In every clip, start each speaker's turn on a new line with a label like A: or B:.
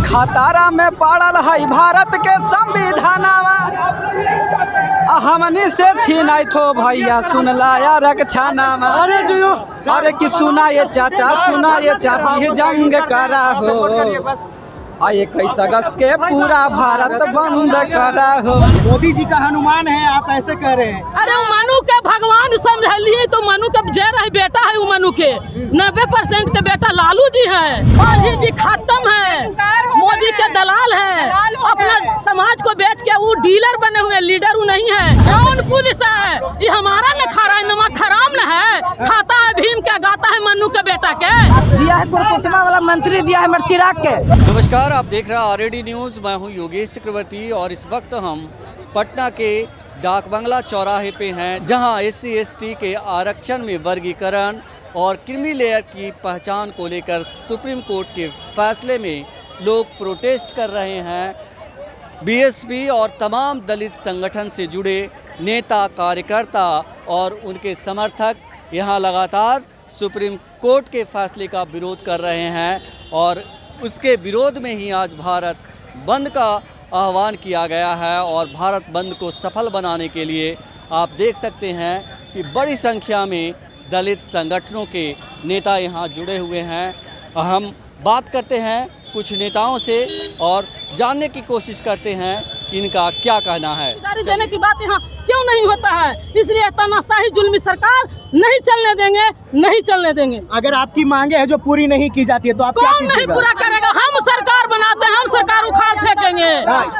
A: खतरा में पड़ल है भारत के संविधानवा, हमनी से छीनाई थो भैया सुनला या रक्षानामा। अरे कि सुना ये चाचा सुना ये चाची जंग करा हो, 21 अगस्त के पूरा भारत बंद करा हो।
B: मोदी जी का हनुमान है, आप ऐसे कह रहे हैं।
C: अरे मनु के भगवान समझलिए तो मनु के जे रही बेटा है वो मनु के 90% के बेटा लालू जी हैं। मांझी जी खत्म है, मोदी के दलाल है, अपना समाज को बेच के वो डीलर बने हुए, लीडर वो नहीं है। कौन पुलिस है ये हमारा न खा रहा है, नमक हराम न है, खाता है भीम क्या गाता है मनु के बेटा के।
D: दिया है कुटुंबा वाला मंत्री दिया है मेरे चिराग के।
E: नमस्कार, आप देख रहे हैं आरएडी न्यूज़। मैं हूं योगेश चक्रवर्ती और इस वक्त हम पटना के डाक बंगला चौराहे पे हैं, जहां SC/ST के आरक्षण में वर्गीकरण और क्रीमी लेयर की पहचान को लेकर सुप्रीम कोर्ट के फैसले में लोग प्रोटेस्ट कर रहे हैं। BSP और तमाम दलित संगठन से जुड़े नेता कार्यकर्ता और उनके समर्थक यहां लगातार सुप्रीम कोर्ट के फैसले का विरोध कर रहे हैं और उसके विरोध में ही आज भारत बंद का आह्वान किया गया है। और भारत बंद को सफल बनाने के लिए आप देख सकते हैं कि बड़ी संख्या में दलित संगठनों के नेता यहाँ जुड़े हुए हैं। हम बात करते हैं कुछ नेताओं से और जानने की कोशिश करते हैं कि इनका क्या कहना है।
C: देने की बात यहाँ क्यों नहीं होता है, इसलिए तानाशाही जुल्मी सरकार नहीं चलने देंगे, नहीं चलने देंगे।
B: अगर आपकी मांगे है जो पूरी नहीं की जाती है तो आप
C: कौन नहीं पूरा करेगा? हम सरकार बनाते हैं, हम सरकार उखाड़ फेंकेंगे,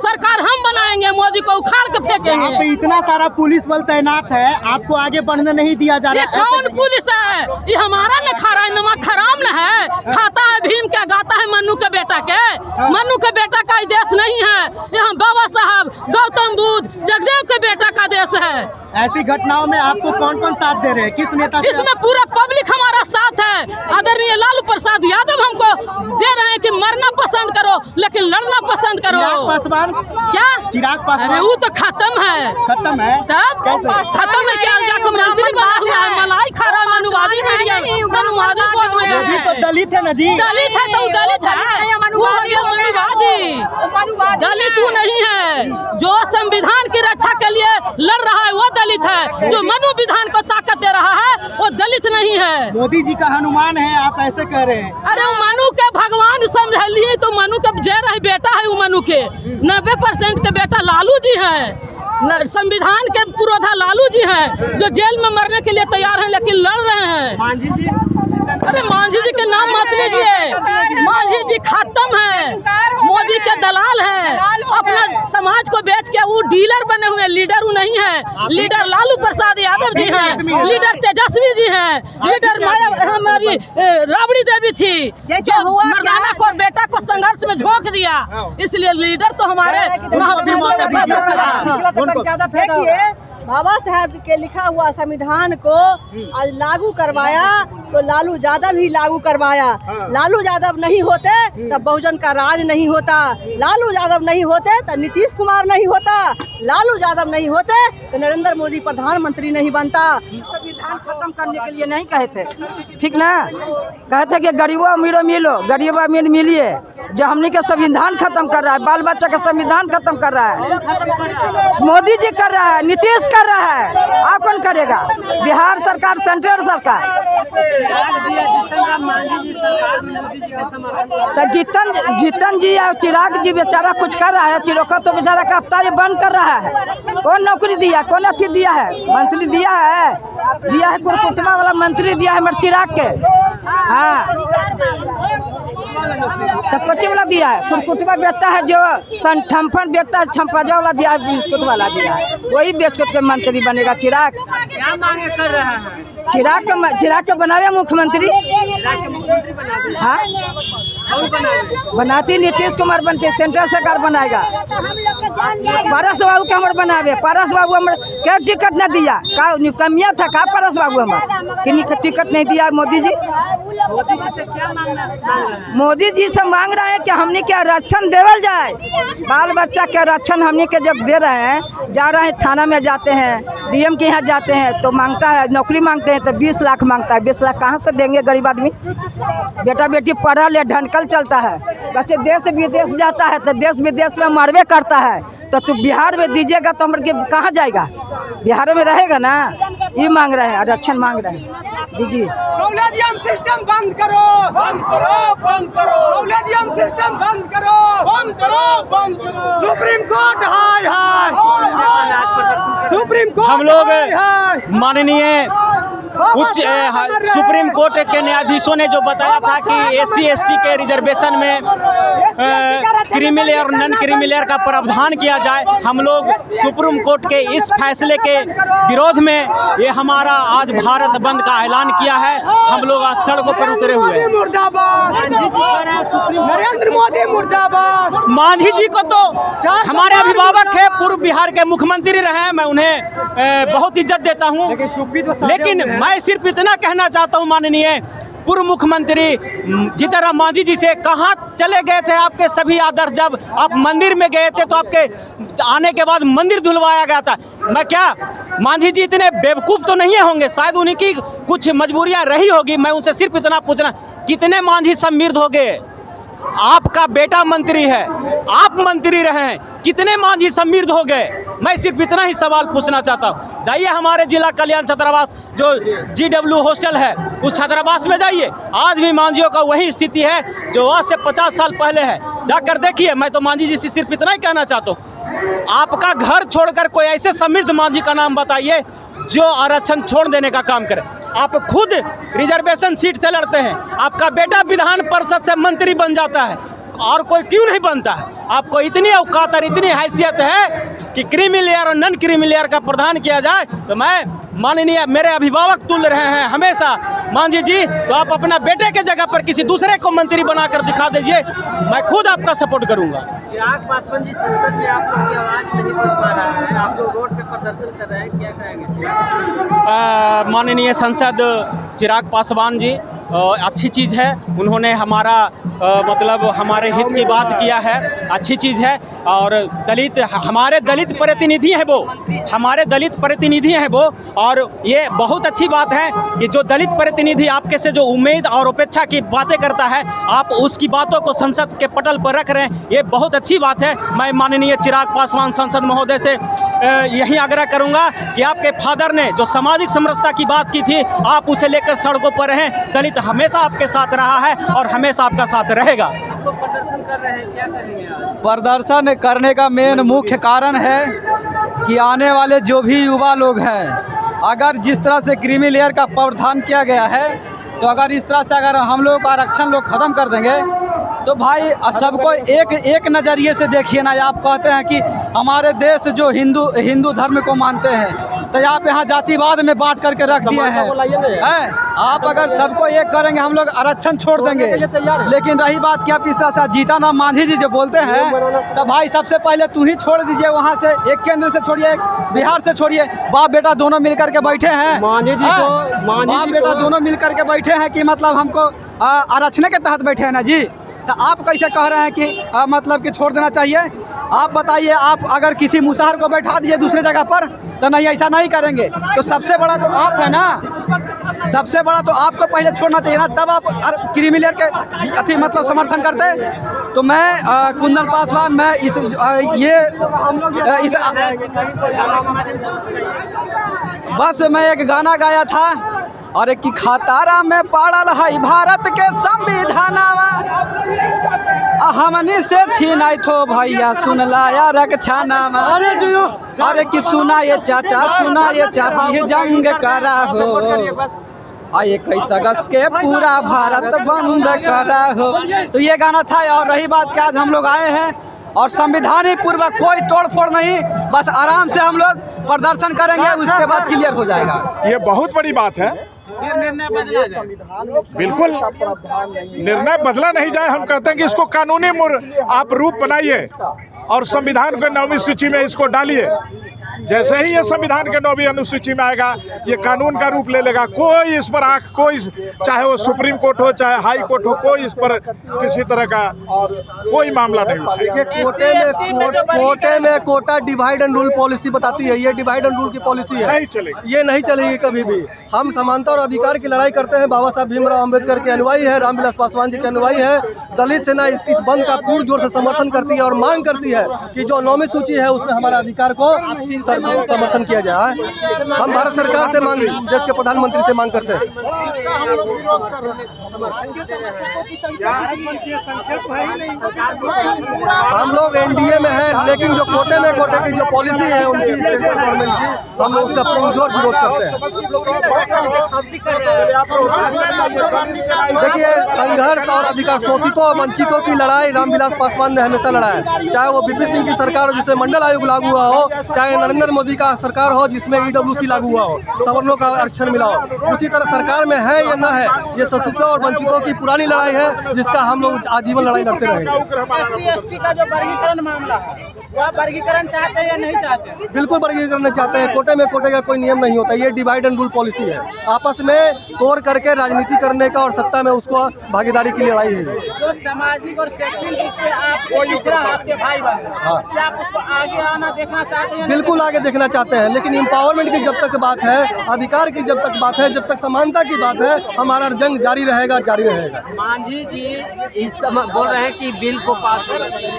C: सरकार हम बनाएंगे, मोदी को उखाड़ के फेंकेंगे।
B: यहाँ पे इतना सारा पुलिस बल तैनात है, आपको आगे बढ़ने नहीं दिया जा रहा है।
C: कौन पुलिस है ये हमारा न खा रहा है, नमक हराम न है, खाता है भीम क्या गाता है मनु के बेटा के। मनु के बेटा का देश नहीं है, यहाँ बाबा साहब गौतम बुद्ध जगदेव के बेटा का देश है।
B: ऐसी घटनाओं में आपको कौन कौन साथ दे रहे हैं, किस नेता से?
C: इसमें पूरा पब्लिक हमारा साथ है। आदरणीय लालू प्रसाद यादव हमको दे रहे हैं कि मरना पसंद करो लेकिन लड़ना पसंद करो।
B: चिराग पासवान
C: क्या?
B: चिराग पासवान?
C: अरे वो तो खत्म है।
B: खत्म है?
C: तब खत्म है क्या? जाकर मंत्री बना हुआ है, मलाई खा रहा है, मनुवादी मीडिया, मनुवादी गोद में।
B: वो भी तो दलित है ना जी।
C: दलित है तो वो दलित है, वो हो गया मनुवादी। दलित वो नहीं है जो संविधान की रक्षा के लिए लड़ रहा है, वो दलित है। जो मनु विधान को ताकत दे रहा है वो दलित नहीं है।
B: मोदी जी का हनुमान है, आप ऐसे कह रहे हैं।
C: अरे मनु के भगवान समझलिए तो मनु के जे रही बेटा है वो मनु के 90% के बेटा लालू जी हैं। संविधान के पुरोधा लालू जी हैं जो जेल में मरने के लिए तैयार हैं लेकिन लड़ रहे हैं।
B: मांझी जी?
C: अरे मांझी जी के नाम मत लीजिए, मांझी जी खत्म है, मोदी के दलाल है, अपना समाज को बेच के वो डीलर बने हुए, लीडर वो नहीं है। लीडर लालू प्रसाद यादव जी हैं, लीडर तेजस्वी जी हैं, लीडर हमारी राबड़ी देवी थी जो मर्दाना को बेटा को संघर्ष में झोंक दिया, इसलिए लीडर तो हमारे।
D: देखिए बाबा साहब के लिखा हुआ संविधान को आज लागू करवाया तो लालू यादव ही लागू करवाया। लालू यादव नहीं होते तब बहुजन का राज नहीं होता, लालू यादव नहीं होते तो नीतीश कुमार नहीं होता, लालू यादव नहीं होते तो नरेंद्र मोदी प्रधानमंत्री नहीं बनता। संविधान खत्म करने के लिए नहीं कहे थे, ठीक ना? कहे थे कि गरीबों अमीरों मिलो, गरीबों अमीर मिलिए। जो हमने के संविधान खत्म कर रहा है, बाल बच्चा का संविधान खत्म कर रहा है, मोदी जी कर रहा है, नीतीश कर रहा है, आप कौन करेगा? बिहार सरकार, सेंट्रल सरकार। तो जीतन जी या चिराग जी बेचारा कुछ कर रहा है, चिरोका तो बेचारा का हफ्ता ये बंद कर रहा है। कौन नौकरी दिया, कौन अथी दिया है? मंत्री दिया है कुटुंबा वाला मंत्री दिया है मेरे चिराग के। हाँ तो कोची वाला दिया है, कुटुंबा बेचता है, जो ठम्फन बेचता है ठम्फाजा वाला दिया है, बिस्कुट वाला दिया है, वही बिस्कुट के मंत्री बनेगा चिराग।
B: क्या मांगे कर रहा है?
D: चिराग के बनावे मुख्यमंत्री। हाँ बनाती नीतीश कुमार बनते, सेंट्रल सरकार बनाएगा। पारस बाबू के हमारे बनावे, पारस बाबू हमारे क्या टिकट न दिया, का कमिया था का पारस बाबू हमारे कि टिकट नहीं दिया मोदी जी।
F: मोदी जी से मांग रहे हैं कि हमने के आरक्षण देवल जाए, बाल बच्चा के आरक्षण हमने के जब दे रहे हैं, जा रहे हैं थाना में जाते हैं, डीएम के यहाँ जाते हैं तो मांगता है, नौकरी मांगते हैं तो 20 लाख मांगता है। 20 लाख कहाँ से देंगे गरीब आदमी? बेटा बेटी पढ़ा ले, ढनकल चलता है, बच्चे देश विदेश जाता है तो देश विदेश में मरबे करता है, तो तू बिहार में दीजिएगा तो हम कहाँ जाएगा? बिहार में रहेगा ना। ये मांग रहे हैं, आरक्षण मांग रहे हैं, दीजिए।
B: कॉलेजियम सिस्टम बंद करो, बंद करो, बंद करो। कॉलेजियम सिस्टम बंद करो, बंद करो, बंद करो। सुप्रीम कोर्ट हाय हाय, सुप्रीम कोर्ट
G: हम लोग माननीय उच्च सुप्रीम कोर्ट के न्यायाधीशों ने जो बताया था कि SC/ST के रिजर्वेशन में क्रीमी लेयर और नॉन क्रीमी लेयर का प्रावधान किया जाए, हम लोग सुप्रीम कोर्ट के इस फैसले के विरोध में ये हमारा आज भारत बंद का ऐलान किया है। हम लोग आज सड़कों पर उतरे हुए हैं।
B: नरेंद्र मोदी मुर्दाबाद।
G: मांझी जी को तो हमारे अभिभावक है, पूर्व बिहार के मुख्यमंत्री रहे हैं, मैं उन्हें बहुत इज्जत देता हूँ, लेकिन मैं सिर्फ इतना कहना चाहता हूँ माननीय पूर्व मुख्यमंत्री जीतनराम मांझी जी से, कहाँ चले गए थे आपके सभी आदर्श? जब आप मंदिर में गए थे तो आपके आने के बाद मंदिर धुलवाया गया था। मैं क्या मांझी जी इतने बेवकूफ़ तो नहीं होंगे, शायद उन्हीं की कुछ मजबूरियां रही होगी। मैं उनसे सिर्फ इतना पूछना, कितने मांझी समृद्ध हो गए? आपका बेटा मंत्री है, आप मंत्री रहे हैं, कितने मांझी समृद्ध हो गए? मैं सिर्फ इतना ही सवाल पूछना चाहता हूँ। जाइए हमारे जिला कल्याण छात्रावास जो GW हॉस्टल है, उस छात्रावास में जाइए, आज भी मांझियों का वही स्थिति है जो आज से 50 साल पहले है। जाकर देखिए। मैं तो मांझी जी से सिर्फ इतना ही कहना चाहता हूँ, आपका घर छोड़कर कोई ऐसे समृद्ध मांझी का नाम बताइए जो आरक्षण छोड़ देने का काम करे। आप खुद रिजर्वेशन सीट से लड़ते हैं, आपका बेटा विधान परिषद से मंत्री बन जाता है, और कोई क्यों नहीं बनता है? आपको इतनी औकात और इतनी हैसियत है कि क्रीमी लेयर और नॉन क्रीमी लेयर का प्रदान किया जाए, तो मैं माननीय मेरे अभिभावक तुल रहे हैं हमेशा मांझी जी, तो आप अपना बेटे के जगह पर किसी दूसरे को मंत्री बनाकर दिखा दीजिए, मैं खुद आपका सपोर्ट करूंगा।
H: चिराग पासवान जी संसद में आप लोग की आवाज नहीं बन पा रहा है, आप लोग रोड पे प्रदर्शन कर रहे हैं, क्या कहेंगे?
G: माननीय सांसद चिराग पासवान जी अच्छी चीज़ है, उन्होंने हमारा मतलब हमारे हित की बात किया है, अच्छी चीज़ है। और दलित हमारे दलित प्रतिनिधि हैं वो, हमारे दलित प्रतिनिधि हैं वो, और ये बहुत अच्छी बात है कि जो दलित प्रतिनिधि आपके से जो उम्मीद और अपेक्षा की बातें करता है, आप उसकी बातों को संसद के पटल पर रख रहे हैं, ये बहुत अच्छी बात है। मैं माननीय चिराग पासवान सांसद महोदय से यही आग्रह करूंगा कि आपके फादर ने जो सामाजिक समरसता की बात की थी, आप उसे लेकर सड़कों पर रहें। दलित हमेशा आपके साथ रहा है और हमेशा आपका साथ रहेगा।
H: प्रदर्शन कर रहे हैं, क्या करेंगे आप?
A: प्रदर्शन करने का मेन मुख्य कारण है कि आने वाले जो भी युवा लोग हैं, अगर जिस तरह से क्रीमी लेयर का प्रावधान किया गया है, तो अगर इस तरह से अगर हम लोग आरक्षण लोग ख़त्म कर देंगे तो भाई सबको एक नज़रिए से देखिए ना। आप कहते हैं कि हमारे देश जो हिंदू धर्म को मानते हैं, तो आप यहाँ जातिवाद में बांट करके रख दिए हैं। आप अगर सबको एक करेंगे, हम लोग आरक्षण छोड़ देंगे। लेकिन रही बात कि आप इस तरह से जीतनराम मांझी जी जो बोलते हैं, तो भाई सबसे पहले तू ही छोड़ दीजिए, वहाँ से एक केंद्र से छोड़िए, एक बिहार से छोड़िए। बाप बेटा दोनों मिल करके बैठे हैं, बाप बेटा दोनों मिल करके बैठे हैं कि मतलब हमको आरक्षण के तहत बैठे हैं ना जी। तो आप कैसे कह रहे हैं कि मतलब कि छोड़ देना चाहिए? आप बताइए, आप अगर किसी मुसहर को बैठा दिए दूसरे जगह पर, तो नहीं, ऐसा नहीं करेंगे। तो सबसे बड़ा तो आप है ना, सबसे बड़ा तो आपको पहले छोड़ना चाहिए ना, तब आप क्रीमी लेयर के अथी मतलब समर्थन करते। तो मैं कुंदन पासवान, मैं बस मैं एक गाना गाया था, और कि खतारा में पड़ल है भारत के संविधानवा, हमनी से छीनाई थो भैया सुन लाया रक्षानामा। अरे कि सुना ये चाचा, सुना ये चाची, जंग करा हो, 21 अगस्त के पूरा भारत बंद करा हो। तो ये गाना था। और रही बात कि आज हम लोग आए हैं और संविधानिक पूर्वक कोई तोड़ फोड़ नहीं, बस आराम से हम लोग प्रदर्शन करेंगे, उसके बाद क्लियर हो जाएगा।
I: ये बहुत बड़ी बात है, बिल्कुल निर्णय बदला नहीं जाए। हम कहते हैं कि इसको कानूनी आप रूप बनाइए और संविधान के 9वीं सूची में इसको डालिए, जैसे ही ये संविधान के 9वीं अनुसूची में आएगा ये कानून का रूप ले लेगा। कोई इस पर आंख, कोई चाहे वो सुप्रीम कोर्ट हो चाहे हाई कोर्ट हो, कोई इस पर किसी तरह का कोई मामला नहीं उठाएगा।
B: कोटे में quota divide and rule policy बताती है, ये डिवाइड एंड रूल की पॉलिसी है,
I: नहीं चलेगी,
B: ये नहीं चलेगी कभी भी। हम समानता और अधिकार की लड़ाई करते हैं, बाबा साहब भीमराव अम्बेडकर के अनुयायी है, रामविलास पासवान जी के अनुयायी है। दलित सेना इस बंद का पूर्ण जोर से समर्थन करती है और मांग करती है कि जो 9वीं सूची है उसमें हमारे अधिकार को समर्थन किया जाए। हम भारत सरकार से मांग, देश के प्रधानमंत्री से मांग करते हैं। हम लोग एनडीए में हैं, लेकिन जो कोटे की जो पॉलिसी है उनकी सेंट्रल गवर्नमेंट की, हम लोग उसका पुरजोर विरोध करते हैं। देखिए, संघर्ष और अधिकार शोषितों और वंचितों की लड़ाई रामविलास पासवान ने हमेशा लड़ा है। चाहे वो बीपी सिंह की सरकार हो जिसमें मंडल आयोग लागू हुआ हो, चाहे नरेंद्र मोदी का सरकार हो जिसमें ईडब्ल्यूसी लागू हुआ हो, सवर्णों का आरक्षण मिला हो। उसी तरह सरकार में है या ना है, ये शोषितों और वंचितों की पुरानी लड़ाई है जिसका हम लोग आजीवन लड़ाई लड़ते रहेंगे।
H: SC/ST का जो वर्गीकरण मामला है, वो वर्गीकरण चाहते हैं या नहीं चाहते?
B: बिल्कुल वर्गीकरण चाहते हैं। कोटे का कोई नियम नहीं होता, ये डिवाइड एंड रूल पॉलिसी है। आपस में तोड़ करके राजनीति करने का और सत्ता में उसको भागीदारी की लड़ाई है।
H: जो सामाजिक और शैक्षणिक रूप से आपको पिछड़ा आपके भाई बहन, क्या आप उसको आगे आना देखना चाहते हैं?
B: बिल्कुल आगे देखना चाहते हैं, लेकिन एम्पावरमेंट की जब तक बात है, अधिकार की जब तक बात है, जब तक समानता की बात है, हमारा जंग जारी रहेगा।
H: मांझी जी इस समय बोल रहे हैं कि बिल को पास होना चाहिए,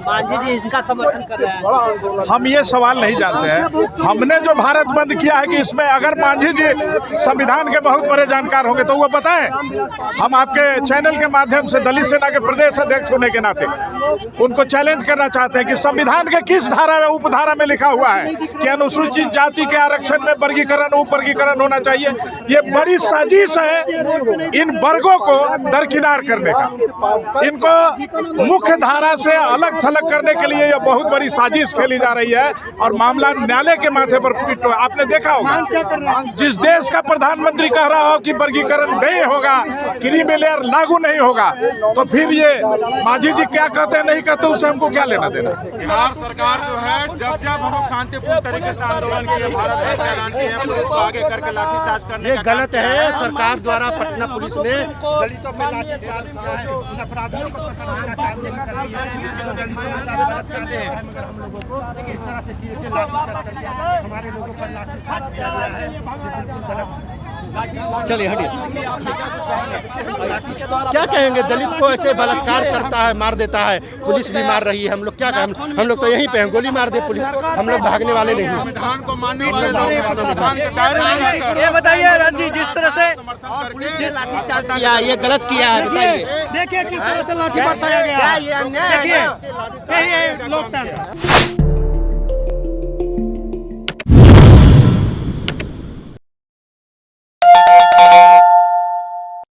H: मांझी जी इनका समर्थन कर रहे हैं।
I: हम ये सवाल नहीं जानते हैं। हमने जो भारत बंद किया है कि इसमें अगर मांझी जी संविधान के बहुत बड़े जानकार होंगे तो वो बताएं। हम आपके चैनल के माध्यम से दलित सेना के प्रदेश अध्यक्ष होने के नाते उनको चैलेंज करना चाहते हैं कि संविधान के किस धारा में, उपधारा में लिखा हुआ है कि अनुसूचित जाति के आरक्षण में वर्गीकरण, उपवर्गीकरण होना चाहिए। ये बड़ी साजिश है इन वर्गों को दरकिनार करने का, इनको मुख्य धारा से अलग थलग करने के लिए यह बहुत बड़ी साजिश खेली जा रही है और मामला न्यायालय के माथे पर पिट। आपने देखा होगा, जिस देश का प्रधानमंत्री कह रहा हो कि वर्गीकरण नहीं होगा, क्रीमी लेयर लागू नहीं होगा, तो फिर ये मांझी जी क्या कहते हैं नहीं कहते, उससे हमको क्या लेना देना।
J: बिहार सरकार जो है जब हम लोग शांतिपूर्ण तरीके से आंदोलन किए, भारत बंद का ऐलान किए, पुलिस को आगे करके लाठीचार्ज करने
K: ये गलत है। सरकार द्वारा पटना पुलिस ने दलितों पर लाठीचार्ज किया है, इन अपराधियों को पकड़ने का काम नहीं कर रही है। जो दलितों के साथ बात करते हैं, मगर हम लोगों को इस तरह से किए कि लाठीचार्ज कर दिया, हमारे लोगों पर लाठीचार्ज किया गया है, बिल्कुल गलत।
E: चलिए हटिए।
K: क्या कहेंगे, दलित को ऐसे बलात्कार करता है, मार देता है, पुलिस भी मार रही है, हम लोग क्या कहें? हम लोग तो यहीं पे हैं, गोली मार दे पुलिस, हम लोग भागने वाले नहीं।
J: संविधान को मानने वाले संविधान के दायरे में
B: ये बताइए रंजीत, जिस तरह से
K: पुलिस ने लाठीचार्ज किया, ये गलत किया है, बताइए।
B: देखिए किस तरह से लाठी बरसाया गया, देखिए लोकतंत्र।